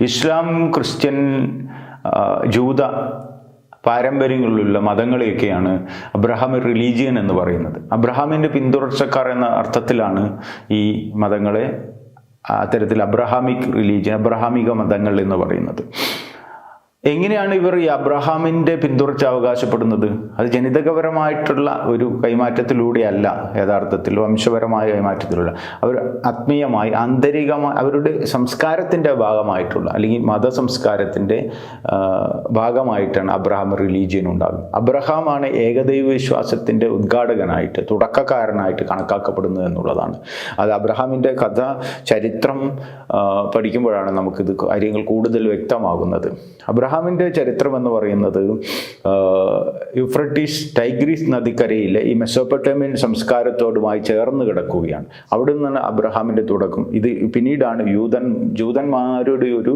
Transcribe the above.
ഇസ്ലാം, Christian, ജൂത പാരമ്പര്യങ്ങളിലുള്ള മതങ്ങളെയൊക്കെയാണ് Abrahamic religion എന്ന് പറയുന്നത്. അബ്രഹാമിൻ്റെ പിന്തുടർച്ചക്കാർ എന്ന അർത്ഥത്തിലാണ് ഈ മതങ്ങളെ അത്തരത്തിൽ അബ്രഹാമിക് റിലീജിയൻ, അബ്രഹാമിക മതങ്ങൾ എന്ന് പറയുന്നത്. എങ്ങനെയാണ് ഇവർ ഈ അബ്രഹാമിൻ്റെ പിന്തുടർച്ച അവകാശപ്പെടുന്നത്? അത് ജനിതകപരമായിട്ടുള്ള ഒരു കൈമാറ്റത്തിലൂടെയല്ല, യഥാർത്ഥത്തിൽ വംശപരമായ കൈമാറ്റത്തിലൂടെ. അവർ ആത്മീയമായി, ആന്തരികമായി അവരുടെ സംസ്കാരത്തിൻ്റെ ഭാഗമായിട്ടുള്ള, അല്ലെങ്കിൽ മതസംസ്കാരത്തിൻ്റെ ഭാഗമായിട്ടാണ് അബ്രഹാം റിലീജിയൻ ഉണ്ടാകുന്നത്. അബ്രഹാമാണ് ഏകദൈവ വിശ്വാസത്തിൻ്റെ ഉദ്ഘാടകനായിട്ട്, തുടക്കക്കാരനായിട്ട് കണക്കാക്കപ്പെടുന്നത് എന്നുള്ളതാണ്. അത് അബ്രഹാമിൻ്റെ കഥ, ചരിത്രം പഠിക്കുമ്പോഴാണ് നമുക്കിത് കാര്യങ്ങൾ കൂടുതൽ വ്യക്തമാകുന്നത്. അബ്രഹാമിൻ്റെ ചരിത്രം എന്ന് പറയുന്നത് യൂഫ്രട്ടീസ്, ടൈഗ്രീസ് നദിക്കരയിലെ ഈ മെസോപ്പൊട്ടേമിയൻ സംസ്കാരത്തോടുമായി ചേർന്ന് കിടക്കുകയാണ്. അവിടെ നിന്നാണ് അബ്രഹാമിൻ്റെ തുടക്കം. ഇത് പിന്നീടാണ് ജൂതന്മാരുടെ ഒരു